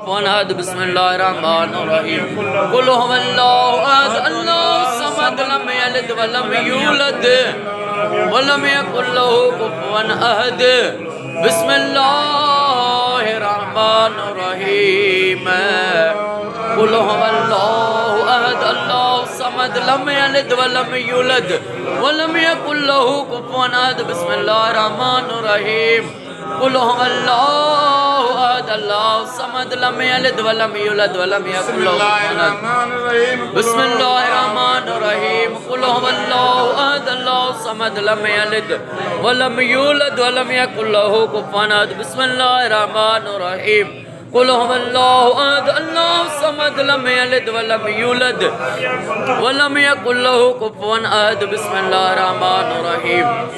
कुफुवन अहद बिस्मिल्लाहिर रहमानिर रहीम कुल हुवल्लाहु अहद अल्लाहु समद लम यलिद व लम यूलद व लम यकुल लहू कुफुवन अहद बिस्मिल्लाहिर रहमानिर रहीम कुल हुवल्लाहु अहद अल्लाहु समद लम यलिद व लम यूलद व लम यकुल लहू कुफुवन अहद बिस्मिल्लाहिर रहमानिर रहीम कुल हुवल्लाहु अहद अल्लाहु समद लम यलिद व लम यूलद व लम यकुल लहू कुफुवन अहद बिस्मिल्लाहिर रहमानिर रहीम कुल हुवल्लाहु अहद अल्लाहु समद लम यलिद व लम यूलद व लम यकुल लहू कुफुवन अहद बिस्मिल्लाहिर रहमानिर रहीम कुल हुवल्लाहु अहद अल्लाहु समद लम यलिद व लम यूलद व लम यकुल लहू कुफुवन अहद बिस्मिल्लाहिर रहमानिर रहीम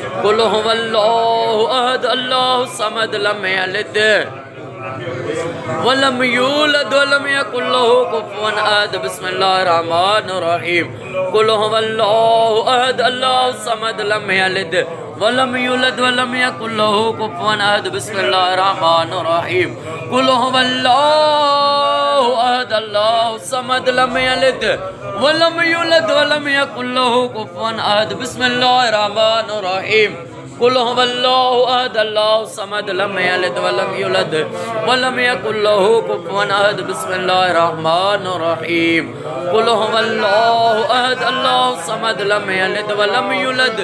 कुल हुवल्लाहु अहद अल्लाहु समद लम यलिद व लम यूलद व लम यकुल लहू कुफुवन अहद बिस्मिल्लाहिर रहमानिर रहीम कुल हुवल्लाहु अहद अल्लाहु समद लम यलिद व लम यूलद व लम यकुल लहू कुफुवन अहद बिस्मिल्लाहिर रहमानिर रहीम कुल हुवल्लाहु अहद अल्लाहु समद लम यलिद व लम यूलद व लम यकुल लहू कुफुवन अहद बिस्मिल्लाहिर रहमानिर रहीम कुल हुवल्लाहु अहद अल्लाहु समद लम यलिद व लम यूलद व लम यकुल लहू कुफुवन अहद बिस्मिल्लाहिर रहमानिर रहीम कुल हुवल्लाहु अहद अल्लाहु समद लम यलिद व लम यूलद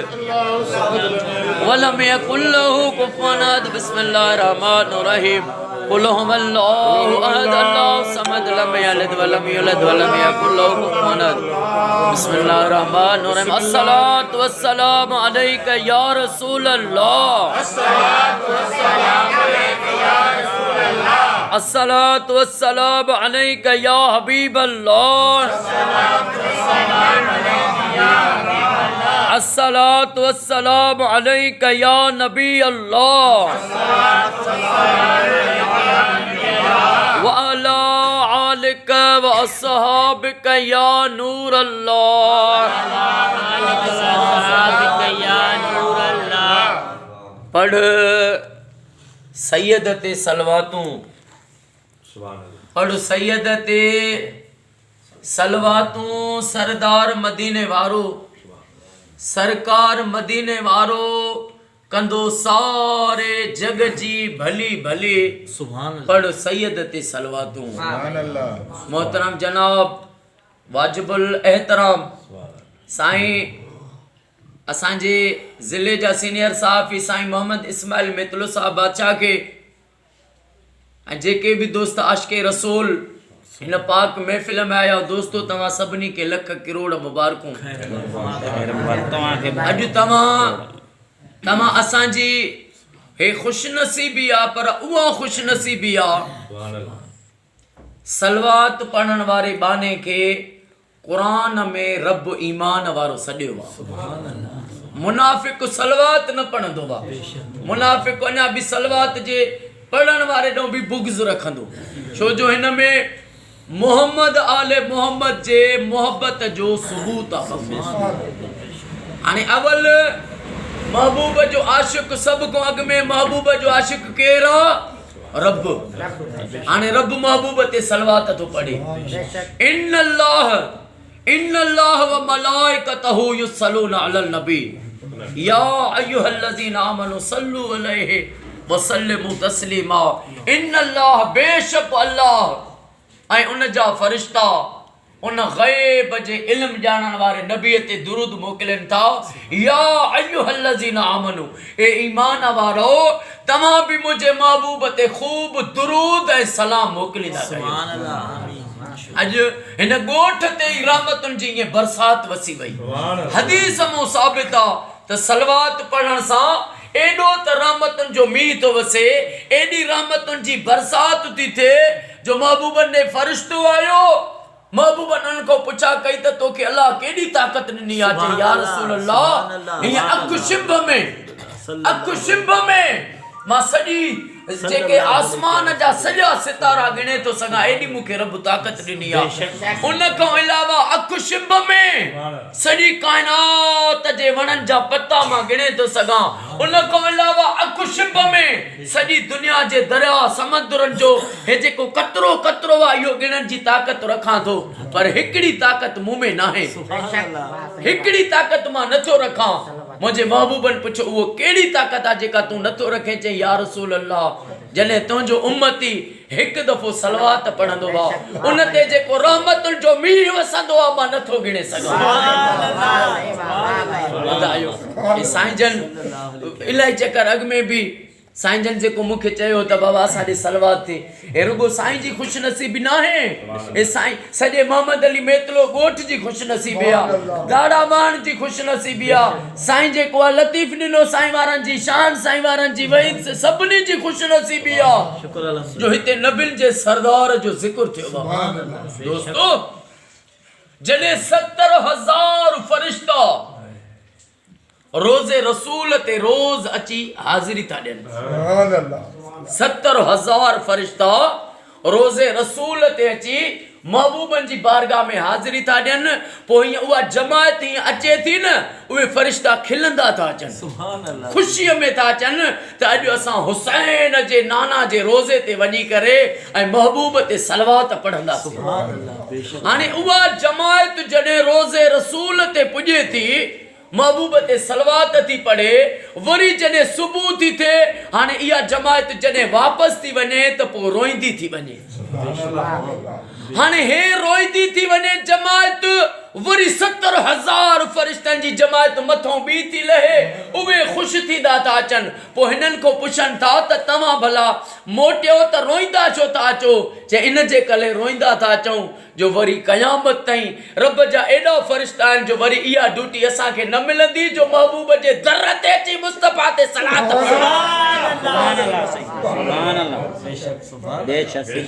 व लम यकुल लहू कुफुवन अहद बिस्मिल्लाहिर रहमानिर रहीम कुल हुवल्लाहु अहद अल्लाहु समद लम यलिद व लम यूलद व लम यकुल लहू कुफुवन अहद बिस्मिल्लाहिर रहमानिर रहीम अस्सलातु वस्सलामु अलैका या रसूल अल्लाह अस्सलातु वस्सलामु अलैका या हबीब अल्लाह अस्सलातु वस्सलामु अलैका या नबी अल्लाह व अला आलिका व अस्हाबिका या नूर अल्लाह। पढ़ सैयद ते सलवातूं पढ़ सैयद ते सलवातूं सरदार मदीने वारो सरकार मदीने वारो कंदो सारे जग जी भली भली पढ़ सैयद ते सलवातूं। मोहतरम जनाब वाजिबुल एहतराम साईं असांजे ज़िले जा सीनियर साहब साईं मोहम्मद इस्माइल मितलू साहब बादशाह के जेके भी दोस्त आशिक़े रसूल इन पाक महफ़िल में आया दोस्तों तव्हां सभिनी के लख करोड़ मुबारकूं। अॼु तव्हां असांजी हे खुशनसीबी आ पर उहा खुशनसीबी आ सलवात पढ़ण वारे बाने के कुरान में रब ईमान वारो सॾियो आहे। मुनाफ़िक सलवात न पढ़ंदो आहे, मुनाफ़िक अञा बि सलवात जे पढ़ण वारे ॾों बि बुग़्ज़ रखंदो, छो जो हिन में मोहम्मद आले मोहम्मद जे मोहब्बत जो सबूत आहे। हाणे अवल महबूब जो आशिक़ सब को अॻ में महबूब जो आशिक़ केरु आहे? रब। हाणे रब महबूब ते सलवात थो पढ़े इन्नल्लाह व मलाइकतहु युसल्लूना अलल नबी या अय्युहल्लज़ीना आमनू सल्लू अलैहि व सल्लिमू तस्लीमा। इन्नल्लाह बेशक अल्लाह ऐं उन जा फरिश्ता उन ग़ैब जे इल्म ॼाणण वारे नबी ते दुरूद मोकिलनि था। या अय्युहल्लज़ीना आमनू ए ईमान वारो तव्हां बि मुंहिंजे महबूब ते खूब दुरूद ऐं सलाम मोकिलींदा कयो। अॼु हिन ॻोठ ते ई रहमतुनि जी ईअं बरसात वसी वई। हदीस मूं साबित आहे त सलवात पढ़ण सां एॾो त रहमतुनि जो मींहुं थो वसे, एॾी रहमतुनि जी बरसात थी थिए जो महबूबनि ॾे फ़रिश्तो आयो, महबूबनि उन्हनि खां पुछा कई त तोखे अलाह केॾी ताक़त ॾिनी आहे? चई या रसूल अल्लाह हीअं अखि शिंभ में मां सॼी जेके आसमान जा सॼा सितारा गिणे तो सघां एॾी मूंखे रब ताक़त ॾिनी आहे। उन खां अलावा अखि शिंब में सॼी काइनात जे वणनि जा पता मां गिणे तो सघां। उन खां अलावा अखि शिंब में सॼी दुनिया जे दरिया समुंदरनि जो हे जेको कतरो कतरो आहे इहो गिणण जी ताक़त रखां थो, पर हिकिड़ी ताक़त मूं में नाहे। हिकिड़ी ताक़त मां नथो रखां। मुझे महबूबन पुछो उहो कहिड़ी ताक़त आहे जेका तूं नथो रखे? चई या रसूल अल्लाह, जॾहिं तुंहिंजो उम्मती हिकु दफ़ो सलवात पढ़ंदो आहे उन ते जेको रहमतुनि जो मींहुं वसंदो आहे मां नथो गिणे सघां। साईं जन इलाही चकर अॻ में बि साईं जन जेको मूंखे चयो त बाबा असांजे सलवात थिए, हे रुगो साईं जी ख़ुशि नसीबी न आहे, हे साईं सॼे मोहम्मद अली मेतलो ॻोठ जी ख़ुशि नसीबी आहे, दाड़ा मान जी ख़ुशि नसीबी आहे। साईं जेको आहे लतीफ़ ॾिनो साईं वारनि जी शान, साईं वारनि जी वईद सभिनी जी ख़ुशि नसीबी आहे जो हिते नबियुनि जे सरदार जो ज़िक्र थियो आहे। दोस्तो, जॾहिं 70,000 फरिश्ता रोज़े रसूल ते रोज़ अची हाज़िरी था ॾियनि। 70,000 फरिश्ता रोज़े रसूल ते अची महबूबन जी बारगाह में हाज़िरी था ॾियनि। पोइ हीअं उहा जमायत हीअं अचे थी न, उहे फरिश्ता खिलंदा था अचनि, ख़ुशीअ में था अचनि त अॼु असां हुसैन जे नाना जे रोज़े ते वञी करे ऐं महबूब ते सलवात पढ़ंदासीं। हाणे उहा जमायत जॾहिं रोज़े रसूल ते पुॼे थी, महबूब ते सलवात थी पढ़े, वरी जॾहिं सुबुह थी थिए, हाणे इहा जमायत जॾहिं वापसि थी वञे त पोइ रोईंदी थी वञे। हाणे हे रोईंदी थी वञे जमायत, वरी 70,000 फरिश्तनि जी जमायत मथों ॿी थी लहे, उहे ख़ुशि थींदा था अचनि। पोइ हिननि खां पुछनि था त तव्हां भला मोटियो त रोईंदा छो था अचो? जे इन जे करे रोईंदा था अचूं जो वरी क़यामत ताईं रब जा एॾा फरिश्ता आहिनि जो वरी इहा ड्यूटी असांखे न मिलंदी जो महबूब जे दर ते अची मुस्तफ़ा ते सलात पढ़ो।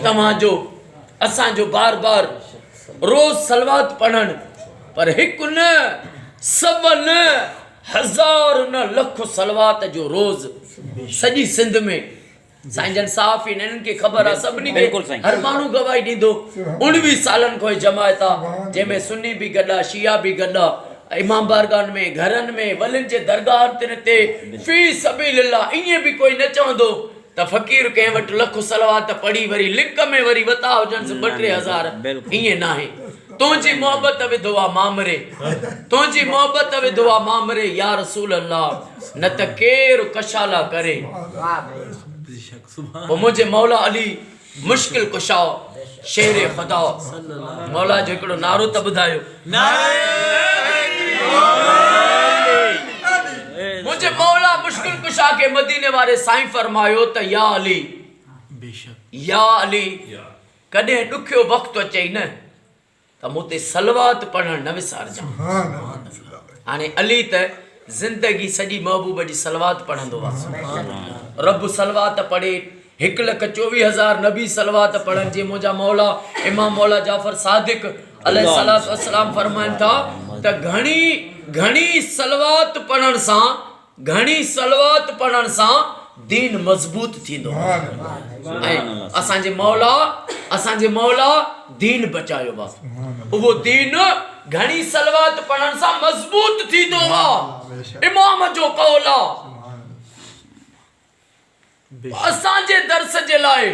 तव्हांजो असांजो बार बार रोज़ सलवात पढ़णु, पर हिकु न, सभ न, हज़ार न, लख सलवात जो रोज़ सॼी सिंध में साईं जन साफ़ ई इन्हनि खे ख़बर आहे, सभिनी खे हर माण्हू गवाही ॾींदो। 19 सालनि खां जमायत आहे जंहिंमें सुन्नी बि गॾु आहे, शिया बि गॾु आहे, इमाम बारगाहनि में, घरनि में, वलियुनि जे दरगाहनि ते फी सबीलिल्लाह। ईअं बि कोई न चवंदो त फ़क़ीर कंहिं वटि लख सलवात पढ़ी वरी लिक में वरी वता हुजनि 2-3 हज़ार, ईअं न आहे। तुंहिंजी मोहबत विधो आहे मामरे, तुंहिंजी मोहबत विधो आहे मामरे या रसूल अल्लाह, न त केरु कशाला करे। पोइ मुंहिंजे मौला अली मुश्किल कुशा शेर ख़ुदा मौला जो हिकिड़ो नारो त ॿुधायो। मुझे मौला मुश्किल कुशा के मदीने वाले साईं फरमायो त या अली, या अली, कॾहिं ॾुखियो वक़्तु अचे न त मूं ते सलवात पढ़णु न विसारजां। हाणे अली त ज़िंदगी सॼी महबूब जी सलवात पढ़ंदो आहे। रब सलवात पढ़े, 1,24,000 नबी सलवात पढ़नि जी मुंहिंजा मौला इमाम मौला जाफ़र सादिक अलैहिस्सलातु वस्सलाम फरमाइनि था त घणी सलवात पढ़ण सां, घणी सलवात पढ़ण सां दीन मज़बूत थींदो। ऐं असांजे मौला दीन बचायो आहे। उहो दीन घणी सलवात पढ़ण सां मज़बूत थींदो आहे। इमाम जो कौल आहे। असांजे दर्स जे लाइ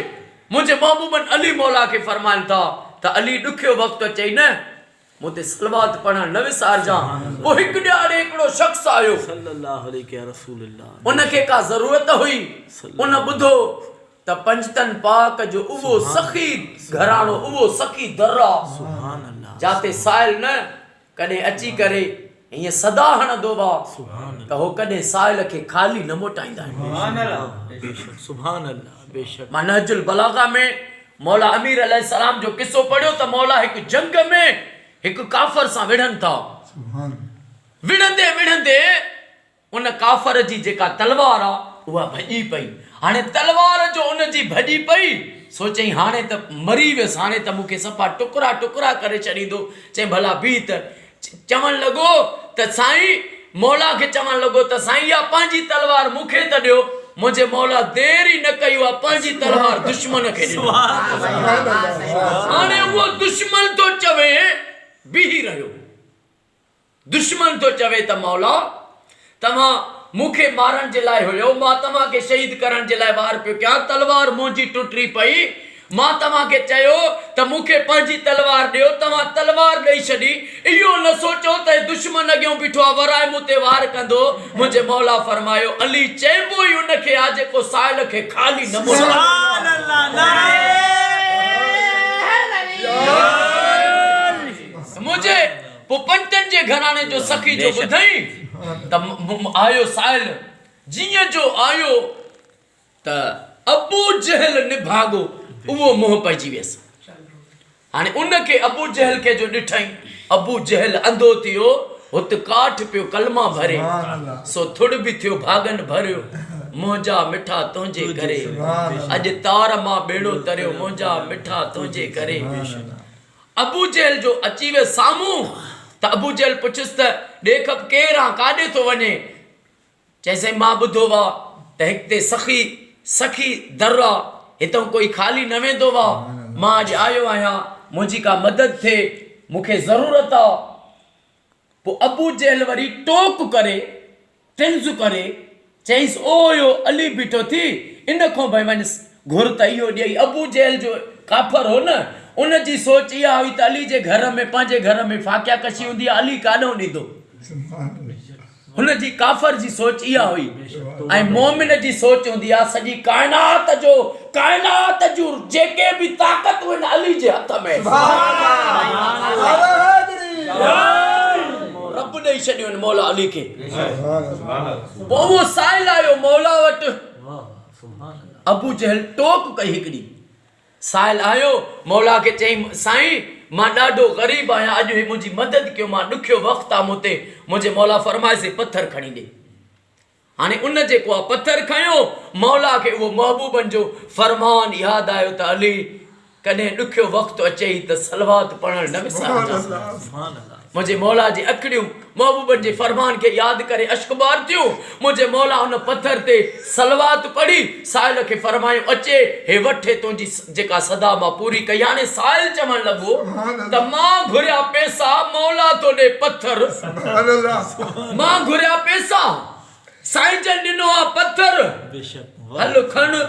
मुंहिंजे महबूबन अली मौला खे फरमाइनि था त अली ॾुखियो वक़्तु अचे न मूं ते सलवात पढ़णु न विसारजां। पोइ हिकु ॾियारे हिकिड़ो शख़्स आयो, उनखे का ज़रूरत हुई, उन ॿुधो त पंजतन पाक जो उहो सखी घराणो, उहो सखी दर्रा जाते साहिल न कॾहिं अची करे हीअं सदा हणंदो आहे त हो कॾहिं साहिल खे ख़ाली न मोटाईंदा आहिनि। मां नहजुल बलागा में मौला अमीर अलैहिस्सलाम जो किस्सो पढ़ियो त मौला हिकु जंग में हिकु काफ़र सां विढ़नि था। विढ़ंदे उन काफ़र जी जेका तलवार आहे उहा भॼी पई। हाणे तलवार जो उन जी भॼी पई, सोचई हाणे त मरी वियसि, हाणे त मूंखे सफ़ा टुकड़ा टुकड़ा करे छॾींदो। चई भला बी त चवणु लॻो त साईं, मौला खे चवणु लॻो त साईं इहा पंहिंजी तलवार मूंखे त ॾियो। मुझे मौला देरी न कई वा पंजी तलवार दुश्मन के हाने वो दुश्मन तो चवे बीही रहो दुश्मन तो चवे त मौला तमा मुखे मारण जे लाए होयो मां तमा के शहीद करण जे लाए वार पे क्या तलवार मोजी टुटरी पई मां तमा के चयो त मुखे पंजी तलवार दियो तमा तलवार देई छडी इयो न सोचो त दुश्मन अगियो बिठो वराए मुते वार कंदो मुझे मौला फरमायो अली चेबो ही उनके आज को साइल के खाली न मोला सुभान अल्लाह नारे मुझे पुपंतन जे घराने जो सखी जो बुधाई त आयो साइल जिए जो आयो त अबू जहल निभागो वो मोह पइजी वियस हाने उनके अबू जहल के जो डिठाई अबू जहल अंधो थियो हुत काठ पियो कलमा भरे सो थुड़ भी थियो भागन भरियो मोजा मिठा तुंजे करे अज तार मां बेड़ो तरियो मोजा मिठा तुंजे करे अबू जहल जो अची वे सामू त अबू जहल पुछस त देख अब केरा काडे तो वने जैसे मां बुधो वा त हिकते सखी दर्रा हितों कोई खाली न वेंदो वा मां आज आयो आया मुझी का मदद थे मुखे जरूरत आ पो अबू जहल वरी टोक करे टिंज करे चईस ओयो अली बिठो थी इन को भाई मन घुर तइयो ॾेई अबू जहल जो काफर हो न उन जी सोच इहा हुई त अली जे घर में पंहिंजे घर में फाकिया कशी हूंदी आहे अली काॾों ॾींदो हुन जी काफर जी सोच इहा हुई ऐं मोमिन जी सोच हूंदी आहे सॼी कायनात जो जेके भी ताक़त हुन अली जे हथ में रब ॾेई छॾियो मौला अली खे पोइ उहो साइल आयो मौला वटि अबू जहल टोक कई हिकिड़ी साइल आयो मौला के चई साईं मां ॾाढो गरीब आहियां अॼु ही मुंहिंजी मदद कयो मां ॾुखियो वक़्तु आहे मूंते मुंहिंजे मौला फरमाए से पत्थर खणी ॾे हाणे उन जेको आहे पत्थर खयो मौला खे उहो महबूबनि जो फरमान यादि आयो त अली कॾहिं ॾुखियो वक़्तु अचे त सलवात पढ़णु न विसारजांइ मुझे मौला जी अखड़ियों महबूबन जे फरमान के याद करे अश्कबार थियो मुझे मौला उन पत्थर ते सलवात पढ़ी साइल के फरमायो अचे हे वठे तुंजी जेका सदा मां पूरी कई हाने साइल चवण लगो त मां घुरिया पैसा मौला तो दे पत्थर मां घुरिया पैसा साईं जन ॾिनो आ पत्थर हल खण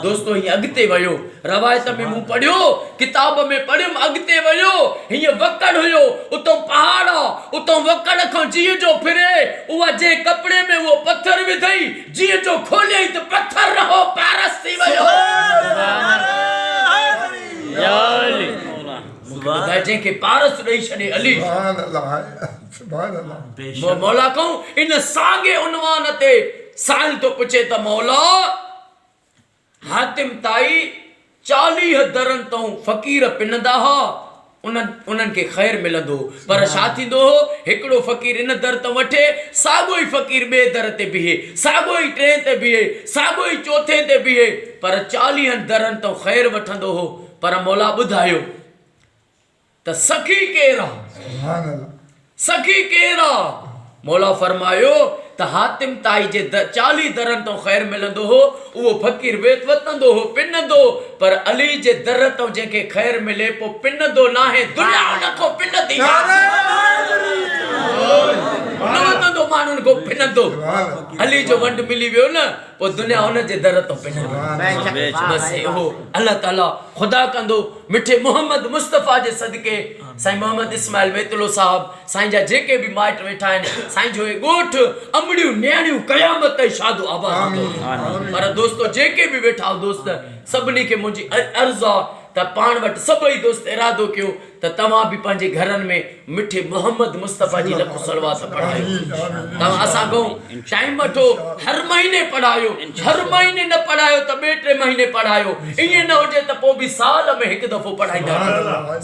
दोस्तों ये अगते वयो रवायत में मु पढ़ियो किताब में पढ़ियो अगते वयो ये वक्कड़ हुयो उतो पहाड़ उतो वक्कड़ खो जीअ जो फिरे उवा जे कपड़े में वो पत्थर विधई जीअ जो खोले तो पत्थर रहो पारस थी वयो या अली सुभान जे के पारस रही छने अली सुभान अल्लाह मौला कहूं इन सागे उनवान ते साल तो पुछे त मौला हातिम ताई 40 दरन तो फकीर पिनदा हा उनन के खैर मिलंदो पर छा थींदो हिकड़ो फकीर इन दर तो वठे सागो ही फकीर बे दर ते बीहे सागो ही टे ते बीहे सागो ही चौथे ते बीहे पर 40 दरन तो खैर वठंदो हो पर मौला बुधायो त सखी केरा सुभान अल्लाह सखी केरा मौला फरमायो त हातिम ताई जे 40 दरन तो खैर मिलंदो हो वो फकीर वेत वतंदो हो पिनंदो पर अली जे दर तो जेके खैर मिले पो पिनंदो नाहे दुनिया उनको पिनंदी न वतंदो मानुन को पिनंदो अली जो वंड मिली वियो न पो दुनिया उन जे दर तो पिनंदी बस हो अल्लाह ताला खुदा कंदो मिठे मोहम्मद मुस्तफा जे सदके साईं मोहम्मद इस्माइल वेतलो साहब साईं जा जेके भी माइट वेठा आहिनि साईं जो गोठ अमड़ियूं न्याणियूं कयामत ताईं शादो आबाद पर दोस्तों जेके भी वेठा हो दोस्त सभिनी खे मुंहिंजी अर्ज़ आहे त पाण वटि सभई दोस्त इरादो कयो त तव्हां बि पंहिंजे घरनि में मिठे मोहम्मद मुस्तफा जी लख सलवात पढ़ायो तव्हां असां कहूं टाइम वठो हर महीने पढ़ायो हर महीने न पढ़ायो त ॿिए टे महीने पढ़ायो ईअं न हुजे त पोइ बि साल में हिकु दफ़ो पढ़ाईंदा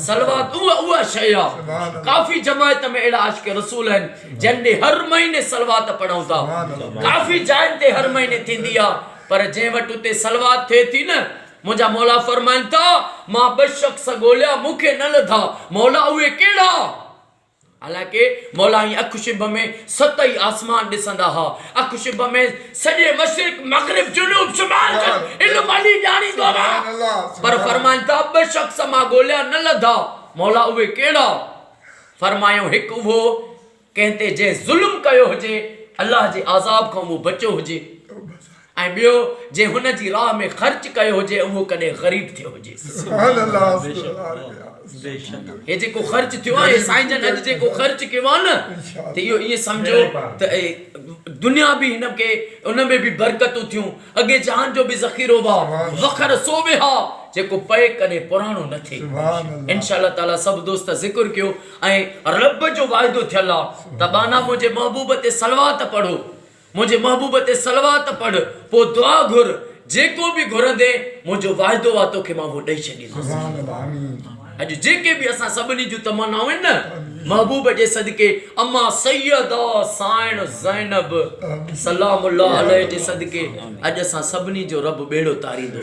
सलवात उहा शइ आहे काफ़ी जमायत में अहिड़ा आशिक रसूल आहिनि जंहिं ॾे हर महीने सलवात पढ़ूं था काफ़ी जाइनि ते हर महीने थींदी आहे पर जंहिं वटि उते सलवात थिए थी न मुझा मौला फरमाइन था मां 2 शख्स गोलिया मुखे न लधा मौला उहे केड़ा हालांकि मौला ही अखुशिब में 7 आसमान ॾिसंदा हा, अखुशिब में सॼे मशरिक मगरिब जुनूब शुमाल इल्म अली ॼाणींदो हा, पर फरमाइनि था 2 शख्स मां ॻोल्हिया न लधा। मौला उहे कहिड़ा? फरमायो हिकु उहो कंहिं ते जे ज़ुल्म कयो हुजे, अल्लाह जे अज़ाब खां उहो बचो हुजे, ऐं ॿियो जे हुन जी राह में ख़र्च कयो हुजे उहो कॾहिं ग़रीब थियो हुजे। हे जेको ख़र्च थियो आहे साईं जन अॼु जेको ख़र्च कयो आहे न, त इहो ईअं सम्झो त दुनिया बि हिन खे उन में बि बरकतूं थियूं, अॻे जहान जो बि ज़ख़ीरो हुआ, वखर सोबे हा जेको पए कॾहिं पुराणो न थिए। इंशाअल्लाह ताला सभु दोस्त ज़िक्र कयो ऐं रब जो वाइदो थियल आहे त बाना मुंहिंजे महबूब ते सलवात पढ़ो, मुझे महबूब ते सलवात पढ़, पो दुआ घुर, जेको भी घुरंदे मुझो वाइदो आ तोखे मां वो ॾेई छॾींदुसि। अॼु जेके भी असां सभिनी जूं तमन्नाऊं आहिनि न, महबूब जे सदके अम्मा सैयदा साइण ज़ैनब सलामुल्लाह अलैहि जे सदके अॼु असां सभिनी जो रब बेड़ो तारींदो।